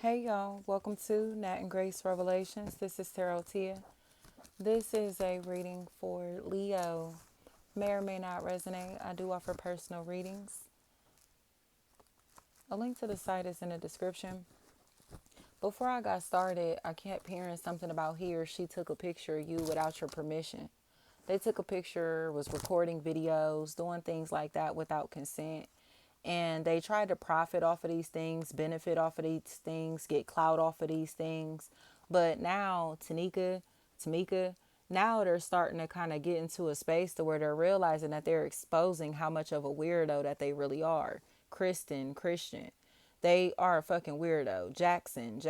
Hey y'all, welcome to Nat and Grace Revelations. This is Tarot Tia. This is a reading for Leo. May or may not resonate. I do offer personal readings. A link to the site is in the description. Before I got started, I kept hearing something about he or she took a picture of you without your permission. They took a picture, was recording videos, doing things like that without consent. And they tried to profit off of these things, benefit off of these things, get clout off of these things. But now Tamika, now they're starting to kind of get into a space to where they're realizing that they're exposing how much of a weirdo that they really are. Christian. They are a fucking weirdo. Jacksons.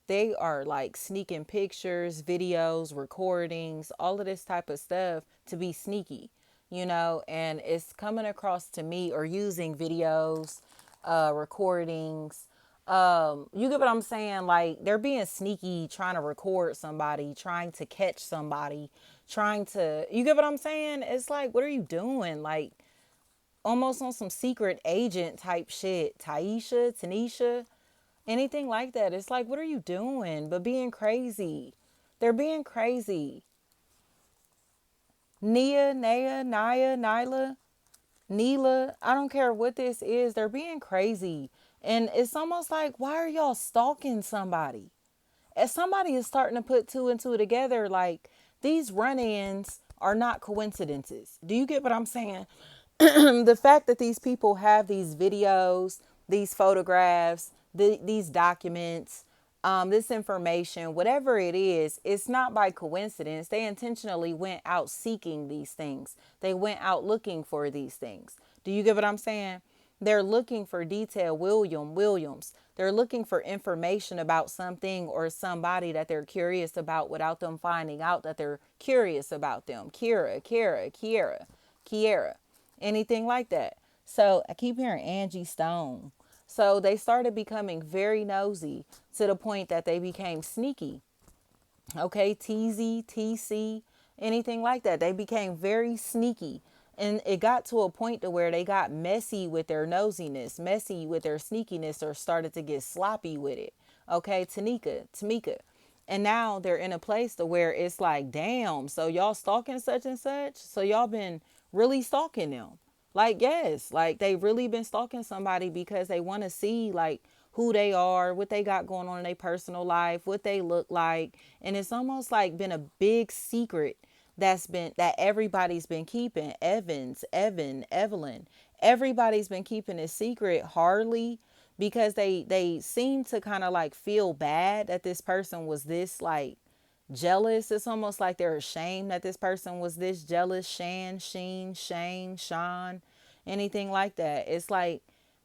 They are like sneaking pictures, videos, recordings, all of this type of stuff to be sneaky, and it's coming across to me or using videos, recordings. You get what I'm saying? Like they're being sneaky, trying to record somebody, trying to catch somebody, you get what I'm saying? It's like, what are you doing? Like, almost on some secret agent type shit. Tanisha, anything like that. It's like, what are you doing? But being crazy. They're being crazy. Nyla, Neela, I don't care what this is. They're being crazy. And it's almost like, why are y'all stalking somebody? As somebody is starting to put two and two together, like these run-ins are not coincidences. Do you get what I'm saying? The fact that these people have these videos, these photographs, these documents, this information, whatever it is, it's not by coincidence. They intentionally went out seeking these things. They went out looking for these things. Do you get what I'm saying? They're looking for detail. Williams. They're looking for information about something or somebody that they're curious about without them finding out that they're curious about them. Kiera, anything like that. So I keep hearing Angie Stone. So they started becoming very nosy to the point that they became sneaky. Okay, TZ, TC, anything like that. They became very sneaky. And it got to a point to where they got messy with their nosiness, messy with their sneakiness, or started to get sloppy with it. Okay, Tamika. And now they're in a place to where it's like, damn, so y'all stalking such and such? So y'all been really stalking them. Like, yes, like they really been stalking somebody because they want to see like who they are, what they got going on in their personal life, what they look like. And it's almost like been a big secret that everybody's been keeping. Evelyn. Everybody's been keeping it secret. Harley, because they seem to kind of like feel bad that this person was this like jealous. It's almost like they're ashamed that this person was this jealous. Shane, Sean, anything like that. It's like,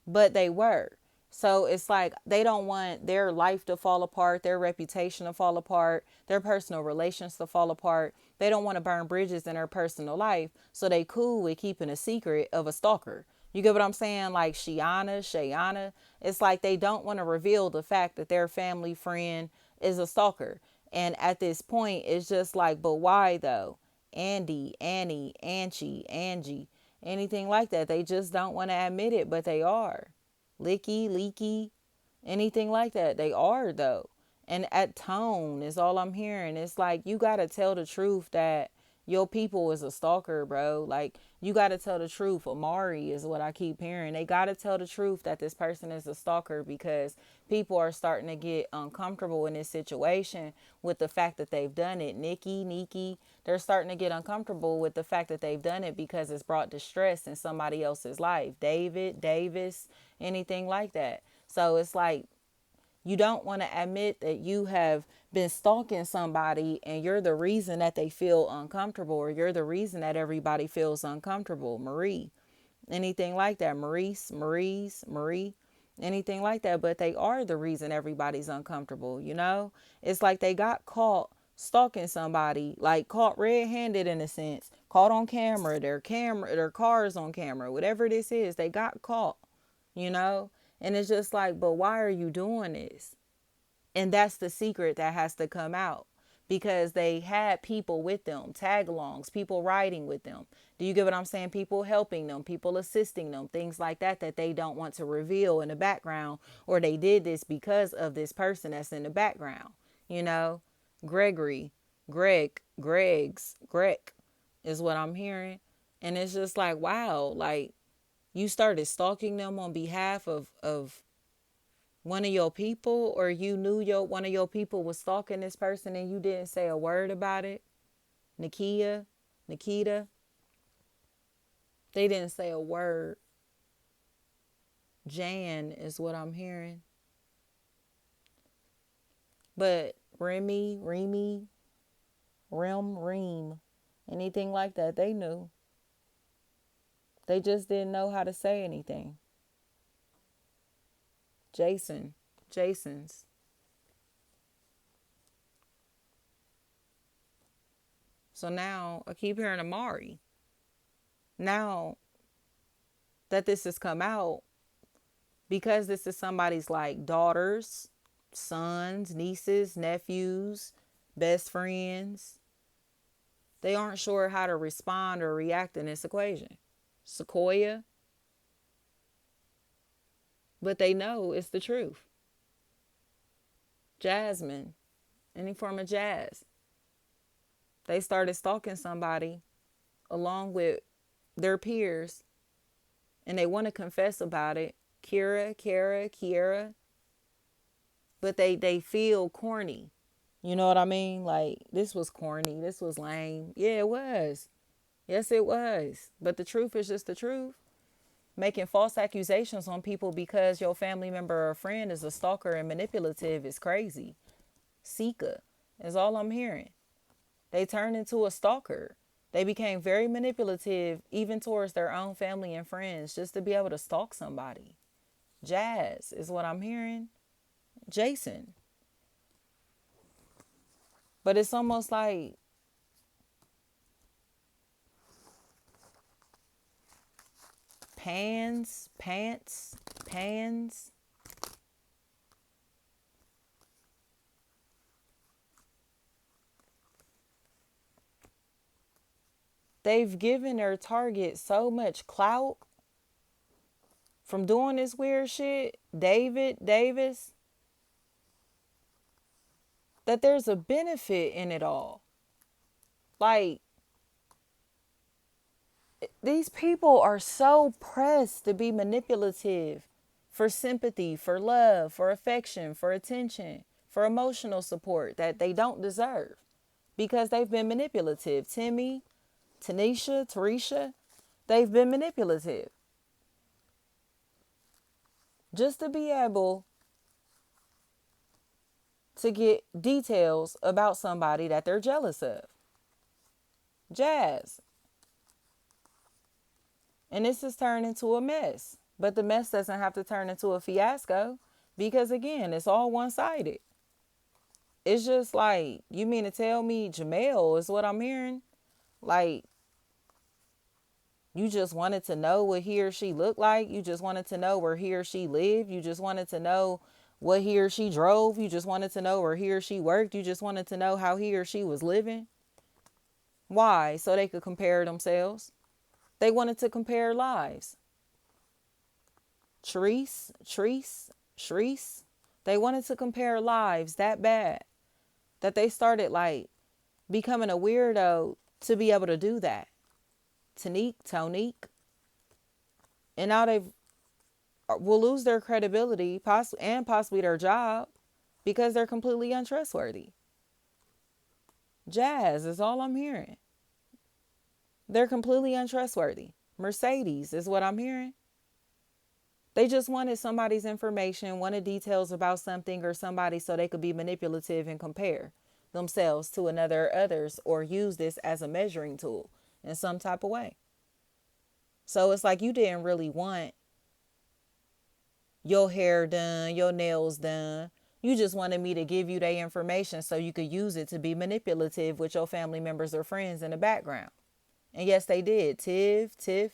but they were. So it's like they don't want their life to fall apart, their reputation to fall apart, their personal relations to fall apart. They don't want to burn bridges in their personal life. So they cool with keeping a secret of a stalker. You get what I'm saying? Like Shayana. It's like they don't want to reveal the fact that their family friend is a stalker. And at this point, it's just like, but why though? Andy, Annie, Angie, anything like that. They just don't want to admit it, but they are. Leaky, anything like that. They are though. And at tone is all I'm hearing. It's like you gotta tell the truth that your people is a stalker, bro. Like you gotta tell the truth. Amari is what I keep hearing. They gotta tell the truth that this person is a stalker because people are starting to get uncomfortable in this situation with the fact that they've done it. Nikki, they're starting to get uncomfortable with the fact that they've done it because it's brought distress in somebody else's life. Davis, anything like that. So it's like you don't want to admit that you have been stalking somebody and you're the reason that they feel uncomfortable, or you're the reason that everybody feels uncomfortable. Marie, anything like that. Marie, anything like that. But they are the reason everybody's uncomfortable. It's like they got caught stalking somebody, like caught red-handed in a sense, caught on camera, their cars on camera, whatever this is, they got caught, you know? And it's just like, but why are you doing this? And that's the secret that has to come out. because they had people with them, tag alongs, people riding with them. Do you get what I'm saying? People helping them, people assisting them, things like that that they don't want to reveal in the background, or they did this because of this person that's in the background. You know, Gregory, Greg is what I'm hearing. And it's just like, wow, like you started stalking them on behalf of one of your people, or you knew one of your people was stalking this person and you didn't say a word about it. Nikita, they didn't say a word. Jan is what I'm hearing. But Remy, Reem, anything like that, they knew. They just didn't know how to say anything. Jason's. So now I keep hearing Amari. Now that this has come out, because this is somebody's like daughters, sons, nieces, nephews, best friends, they aren't sure how to respond or react in this equation. Sequoia, but they know it's the truth. Jasmine, any form of jazz. They started stalking somebody along with their peers and they want to confess about it. Kiera, but they feel corny. You know what I mean? Like, this was corny. This was lame. Yeah, it was. Yes, it was. But the truth is just the truth. Making false accusations on people because your family member or friend is a stalker and manipulative is crazy. Sika is all I'm hearing. They turned into a stalker. They became very manipulative, even towards their own family and friends, just to be able to stalk somebody. Jazz is what I'm hearing. Jason. But it's almost like pans. They've given their target so much clout from doing this weird shit, David Davis, that there's a benefit in it all. Like, these people are so pressed to be manipulative for sympathy, for love, for affection, for attention, for emotional support that they don't deserve because they've been manipulative. Timmy, Tanisha, they've been manipulative. Just to be able to get details about somebody that they're jealous of. Jazz. And this has turned into a mess. But the mess doesn't have to turn into a fiasco because, again, it's all one-sided. It's just like, you mean to tell me Jamel is what I'm hearing? Like, you just wanted to know what he or she looked like. You just wanted to know where he or she lived. You just wanted to know what he or she drove. You just wanted to know where he or she worked. You just wanted to know how he or she was living. Why? So they could compare themselves. They wanted to compare lives. Sharice. They wanted to compare lives that bad that they started like becoming a weirdo to be able to do that. Tonique. And now they will lose their credibility and possibly their job because they're completely untrustworthy. Jazz is all I'm hearing. They're completely untrustworthy. Mercedes is what I'm hearing. They just wanted somebody's information, wanted details about something or somebody so they could be manipulative and compare themselves to others or use this as a measuring tool in some type of way. So it's like you didn't really want your hair done, your nails done. You just wanted me to give you their information so you could use it to be manipulative with your family members or friends in the background. And yes, they did. Tiff.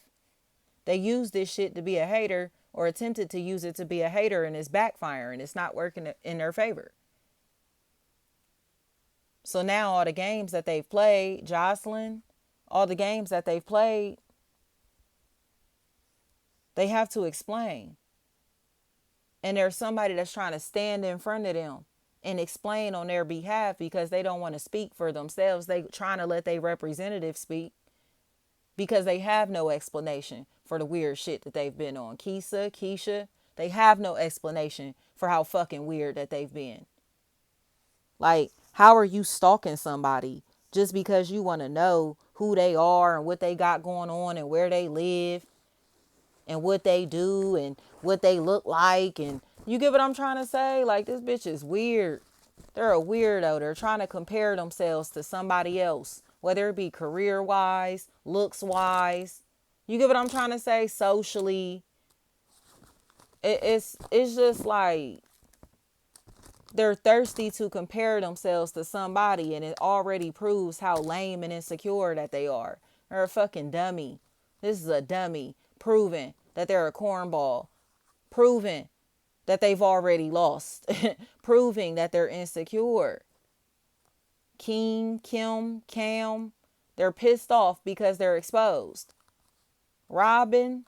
They used this shit to be a hater or attempted to use it to be a hater, and it's backfiring. It's not working in their favor. So now all the games that they've played, Jocelyn, all the games that they've played, they have to explain. And there's somebody that's trying to stand in front of them and explain on their behalf because they don't want to speak for themselves. They trying to let their representative speak because they have no explanation for the weird shit that they've been on. Keisha, they have no explanation for how fucking weird that they've been. Like, how are you stalking somebody just because you want to know who they are and what they got going on and where they live and what they do and what they look like? And you get what I'm trying to say? Like, this bitch is weird. They're a weirdo. They're trying to compare themselves to somebody else, whether it be career wise, looks wise. You get what I'm trying to say? Socially. It's just like they're thirsty to compare themselves to somebody, and it already proves how lame and insecure that they are. They're a fucking dummy. This is a dummy proving that they're a cornball, proving that they've already lost, proving that they're insecure. Kim, Cam, they're pissed off because they're exposed. Robinson,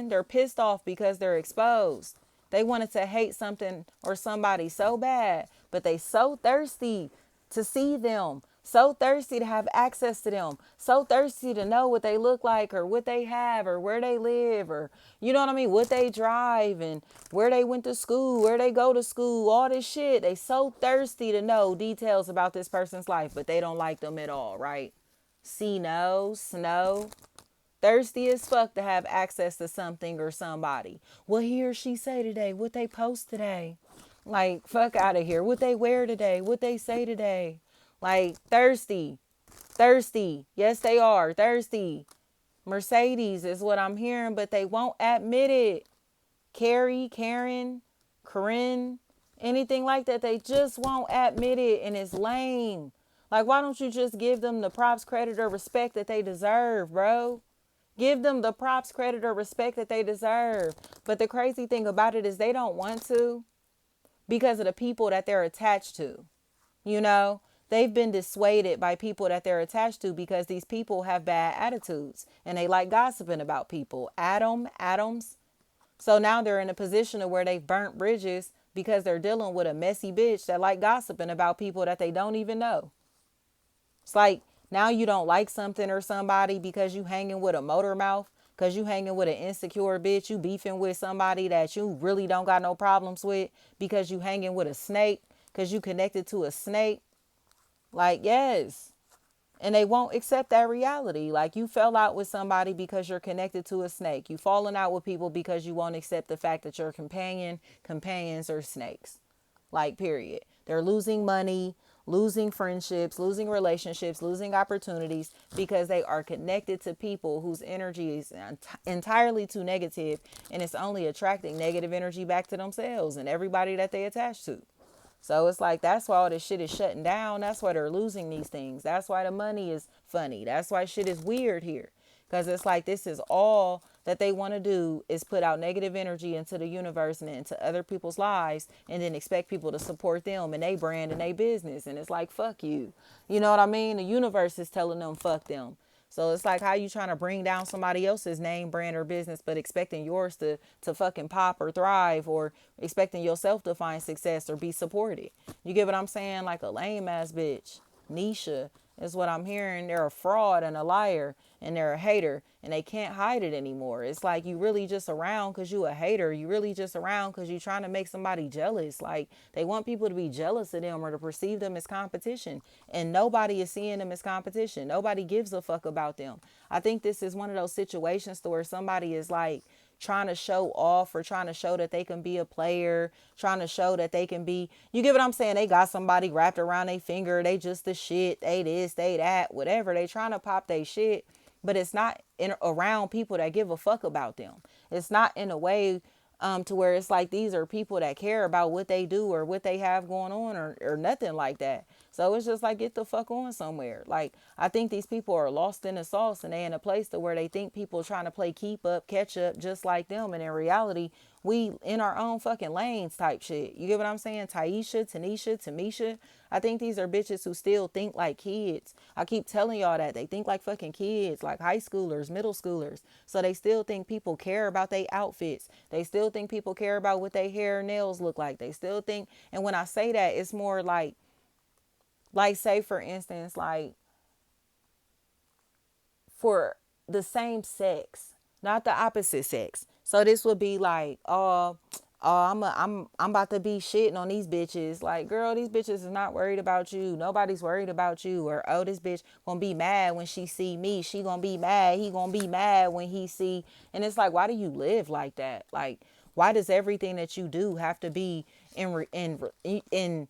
they're pissed off because they're exposed. They wanted to hate something or somebody so bad, but they so thirsty to see them, so thirsty to have access to them, so thirsty to know what they look like or what they have or where they live or, you know what I mean, what they drive and where they went to school, where they go to school, all this shit. They so thirsty to know details about this person's life, but they don't like them at all, right? Snow. Thirsty as fuck to have access to something or somebody. What he or she say today? What they post today? Like, fuck out of here. What they wear today? What they say today? Like, thirsty. Thirsty. Yes, they are. Thirsty. Mercedes is what I'm hearing, but they won't admit it. Karen, Corinne, anything like that. They just won't admit it, and it's lame. Like, why don't you just give them the props, credit, or respect that they deserve, bro? Give them the props, credit, or respect that they deserve. But the crazy thing about it is they don't want to because of the people that they're attached to. You know, they've been dissuaded by people that they're attached to because these people have bad attitudes and they like gossiping about people. Adams. So now they're in a position of where they've burnt bridges because they're dealing with a messy bitch that like gossiping about people that they don't even know. It's like now you don't like something or somebody because you hanging with a motor mouth, because you hanging with an insecure bitch, you beefing with somebody that you really don't got no problems with, because you hanging with a snake, because you connected to a snake. Like, yes. And they won't accept that reality. Like, you fell out with somebody because you're connected to a snake. You falling out with people because you won't accept the fact that your companions are snakes. Like, period. They're losing money, losing friendships, losing relationships, losing opportunities because they are connected to people whose energy is entirely too negative, and it's only attracting negative energy back to themselves and everybody that they attach to. So it's like, that's why all this shit is shutting down. That's why they're losing these things. That's why the money is funny. That's why shit is weird here. Because it's like, this is all that they want to do is put out negative energy into the universe and into other people's lives, and then expect people to support them and they brand and they business. And it's like, fuck you. You know what I mean? The universe is telling them fuck them. So it's like, how you trying to bring down somebody else's name, brand, or business, but expecting yours to fucking pop or thrive, or expecting yourself to find success or be supported. You get what I'm saying? Like a lame ass bitch. Nisha is what I'm hearing. They're a fraud and a liar, and they're a hater, and they can't hide it anymore. It's like, you really just around because you a hater. You really just around because you trying to make somebody jealous. Like, they want people to be jealous of them or to perceive them as competition, and nobody is seeing them as competition. Nobody gives a fuck about them. I think this is one of those situations to where somebody is like trying to show off or trying to show that they can be a player, trying to show that they can be, you get what I'm saying? They got somebody wrapped around their finger. They just the shit. They this, they that, whatever. They trying to pop their shit, but it's not around people that give a fuck about them. It's not in a way to where it's like these are people that care about what they do or what they have going on, or nothing like that. So it's just like, get the fuck on somewhere. Like, I think these people are lost in the sauce, and they in a place to where they think people trying to play keep up, catch up just like them. And in reality, We in our own fucking lanes type shit. You get what I'm saying? Taisha, Tanisha, Tamisha. I think these are bitches who still think like kids. I keep telling y'all that they think like fucking kids, like high schoolers, middle schoolers. So they still think people care about their outfits. They still think people care about what their hair and nails look like. They still think, and when I say that, it's more like say for instance, like for the same sex, not the opposite sex. So this would be like, I'm about to be shitting on these bitches. Like, girl, these bitches is not worried about you. Nobody's worried about you. Or, oh, this bitch gonna be mad when she see me. She gonna be mad. He gonna be mad when he see. And it's like, why do you live like that? Like, why does everything that you do have to be in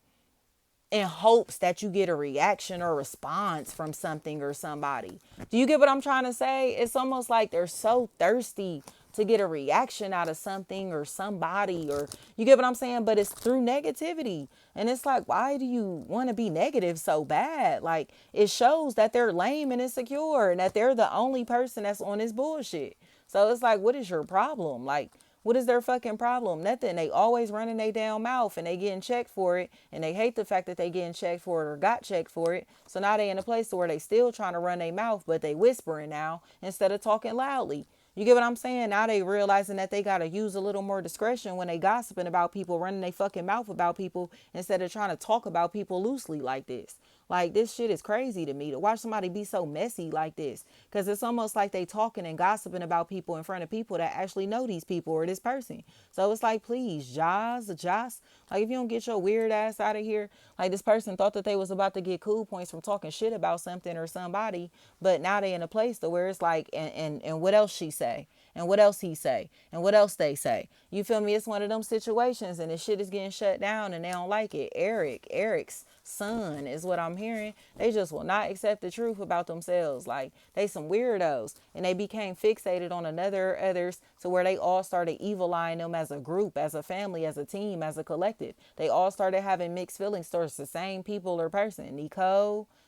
hopes that you get a reaction or response from something or somebody? Do you get what I'm trying to say? It's almost like they're so thirsty to get a reaction out of something or somebody, or you get what I'm saying? But it's through negativity. And it's like, why do you want to be negative so bad? Like, it shows that they're lame and insecure and that they're the only person that's on this bullshit. So it's like, what is your problem? Like, what is their fucking problem? Nothing. They always running their damn mouth and they getting checked for it. And they hate the fact that they getting checked for it or got checked for it. So now they in a place where they still trying to run their mouth, but they whispering now instead of talking loudly. You get what I'm saying? Now they realizing that they got to use a little more discretion when they gossiping about people, running their fucking mouth about people instead of trying to talk about people loosely like this. Like, this shit is crazy to me to watch somebody be so messy like this. Because it's almost like they talking and gossiping about people in front of people that actually know these people or this person. So it's like, please, Joss. Like, if you don't get your weird ass out of here, like this person thought that they was about to get cool points from talking shit about something or somebody. But now they in a place to where it's like, and what else she say? And what else he say? And what else they say? You feel me? It's one of them situations and the shit is getting shut down and they don't like it. Eric's son is what I'm hearing. They just will not accept the truth about themselves. Like, they some weirdos and they became fixated on others to where they all started evil eyeing them as a group, as a family, as a team, as a collective. They all started having mixed feelings towards the same people or person.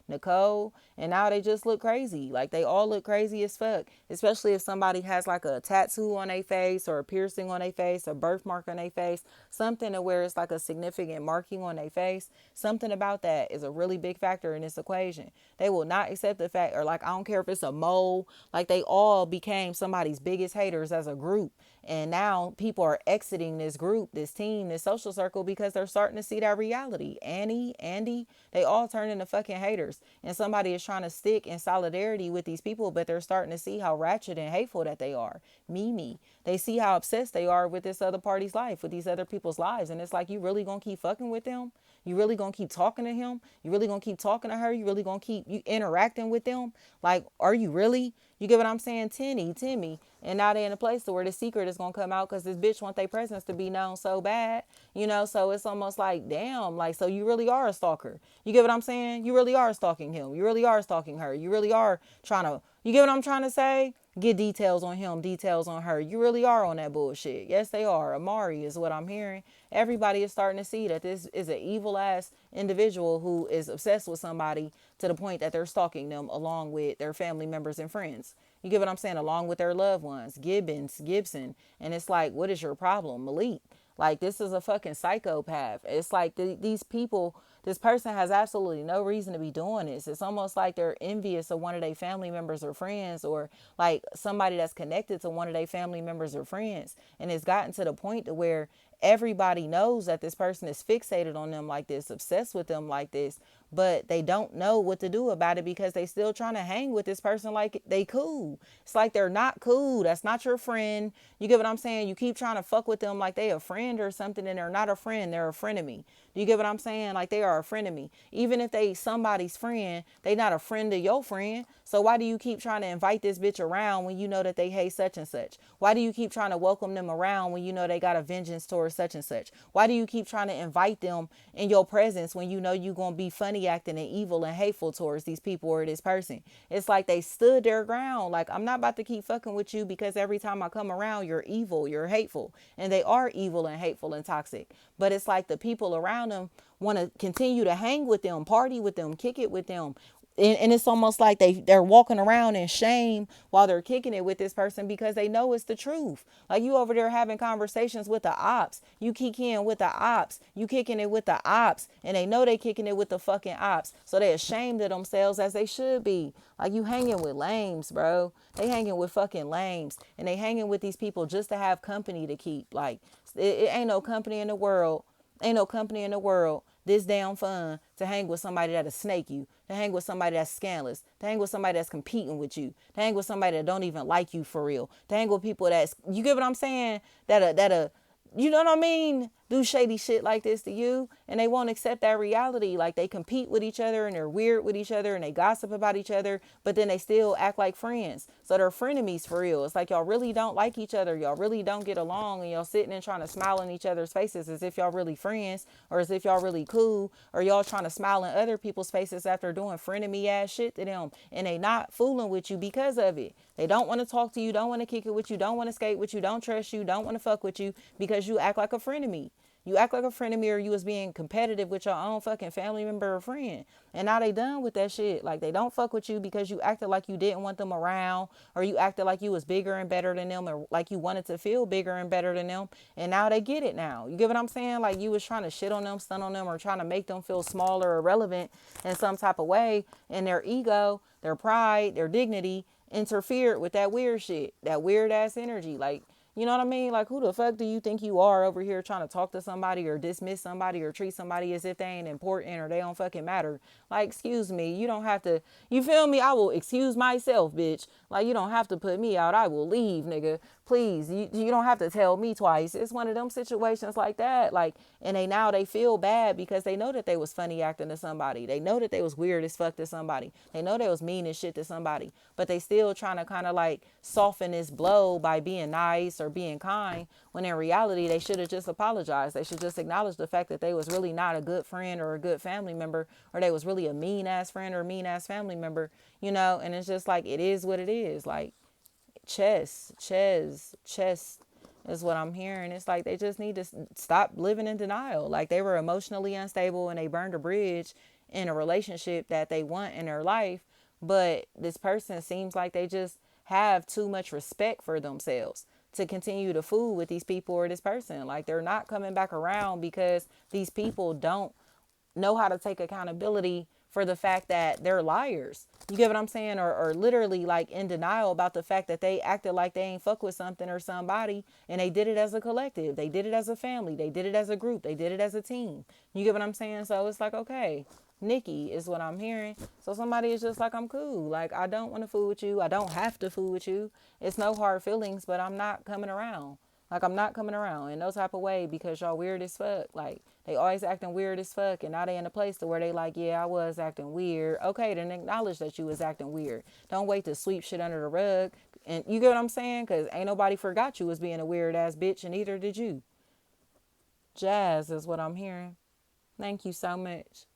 Nicole, and now they just look crazy. Like, they all look crazy as fuck, especially if somebody has like a tattoo on their face or a piercing on their face, a birthmark on their face, something to where it's like a significant marking on their face. Something about that is a really big factor in this equation. They will not accept the fact, or like, I don't care if it's a mole, like they all became somebody's biggest haters as a group. And now people are exiting this group, this team, this social circle because they're starting to see that reality. Andy, they all turn into fucking haters. And somebody is trying to stick in solidarity with these people, but they're starting to see how ratchet and hateful that they are. Mimi. They see how obsessed they are with this other party's life, with these other people's lives. And it's like, you really gonna keep fucking with them? You really gonna keep talking to him? You really gonna keep talking to her? You really gonna keep you interacting with them? Like, are you really? You get what I'm saying? Timmy. And now they in a place to where the secret is gonna come out because this bitch want their presence to be known so bad. You know, so it's almost like, damn, like, so you really are a stalker. You get what I'm saying? You really are stalking him. You really are stalking her. You really are trying to, you get what I'm trying to say? Get details on him, details on her. You really are on that bullshit. Yes, they are. Amari is what I'm hearing. Everybody is starting to see that this is an evil ass individual who is obsessed with somebody to the point that they're stalking them along with their family members and friends. You get what I'm saying? Along with their loved ones, Gibson. And it's like, what is your problem, Malik? Like, this is a fucking psychopath. It's like these people, this person has absolutely no reason to be doing this. It's almost like they're envious of one of their family members or friends, or like somebody that's connected to one of their family members or friends. And it's gotten to the point to where everybody knows that this person is fixated on them like this, obsessed with them like this, but they don't know what to do about it because they still trying to hang with this person like they cool. It's like they're not cool. That's not your friend. You get what I'm saying? You keep trying to fuck with them like they a friend or something, and they're not a friend. They're a frenemy. Do you get what I'm saying? Like, they are a frenemy. Even if they somebody's friend, they not a friend of your friend. So why do you keep trying to invite this bitch around when you know that they hate such and such? Why do you keep trying to welcome them around when you know they got a vengeance towards such and such? Why do you keep trying to invite them in your presence when you know you gonna be funny acting and evil and hateful towards these people or this person? It's like they stood their ground. Like, I'm not about to keep fucking with you because every time I come around, you're evil, you're hateful. And they are evil and hateful and toxic. But it's like the people around them want to continue to hang with them, party with them, kick it with them, And it's almost like they're walking around in shame while they're kicking it with this person because they know it's the truth. Like you over there having conversations with the ops, you kick in with the ops, you kicking it with the ops, and they know they kicking it with the fucking ops, so they ashamed of themselves as they should be. Like you hanging with lames, bro. They hanging with fucking lames, and they hanging with these people just to have company to keep. Like it ain't no company in the world. Ain't no company in the world this damn fun to hang with somebody that'll snake you, to hang with somebody that's scandalous, to hang with somebody that's competing with you, to hang with somebody that don't even like you for real, to hang with people that's, you get what I'm saying, that you know what I mean, do shady shit like this to you, and they won't accept that reality. Like they compete with each other and they're weird with each other and they gossip about each other, but then they still act like friends. So they're frenemies for real. It's like y'all really don't like each other, y'all really don't get along, and y'all sitting and trying to smile in each other's faces as if y'all really friends, or as if y'all really cool, or y'all trying to smile in other people's faces after doing frenemy ass shit to them, and they not fooling with you because of it. They don't want to talk to you, don't want to kick it with you, don't want to skate with you, don't trust you, don't want to fuck with you because you act like a frenemy. You act like a frenemy, or you was being competitive with your own fucking family member or friend. And now they done with that shit. Like they don't fuck with you because you acted like you didn't want them around, or you acted like you was bigger and better than them, or like you wanted to feel bigger and better than them. And now they get it now. You get what I'm saying? Like you was trying to shit on them, stun on them, or trying to make them feel smaller or irrelevant in some type of way. And their ego, their pride, their dignity interfered with that weird shit, that weird ass energy. Like, you know what I mean? Like, who the fuck do you think you are over here trying to talk to somebody or dismiss somebody or treat somebody as if they ain't important or they don't fucking matter? Like, excuse me, you don't have to, you feel me? I will excuse myself, bitch. Like, you don't have to put me out. I will leave, nigga. Please, you don't have to tell me twice. It's one of them situations like that. Like, and they feel bad because they know that they was funny acting to somebody. They know that they was weird as fuck to somebody. They know they was mean as shit to somebody. But they still trying to kind of like soften this blow by being nice or being kind, when in reality they should have just apologized. They should just acknowledge the fact that they was really not a good friend or a good family member, or they was really a mean ass friend or a mean ass family member, you know. And it's just like, it is what it is. Like, chess is what I'm hearing. It's like they just need to stop living in denial. Like they were emotionally unstable and they burned a bridge in a relationship that they want in their life, but this person seems like they just have too much respect for themselves to continue to fool with these people or this person. Like they're not coming back around because these people don't know how to take accountability for the fact that they're liars. You get what I'm saying? Or literally like in denial about the fact that they acted like they ain't fuck with something or somebody, and they did it as a collective. They did it as a family. They did it as a group. They did it as a team. You get what I'm saying? So it's like, okay, Nikki is what I'm hearing. So somebody is just like, I'm cool. Like, I don't want to fool with you. I don't have to fool with you. It's no hard feelings, but I'm not coming around. Like, I'm not coming around in no type of way because y'all weird as fuck. Like, they always acting weird as fuck, and now they in a place to where they like, yeah, I was acting weird. Okay, then acknowledge that you was acting weird. Don't wait to sweep shit under the rug. And you get what I'm saying? Because ain't nobody forgot you was being a weird ass bitch, and neither did you. Jazz is what I'm hearing. Thank you so much.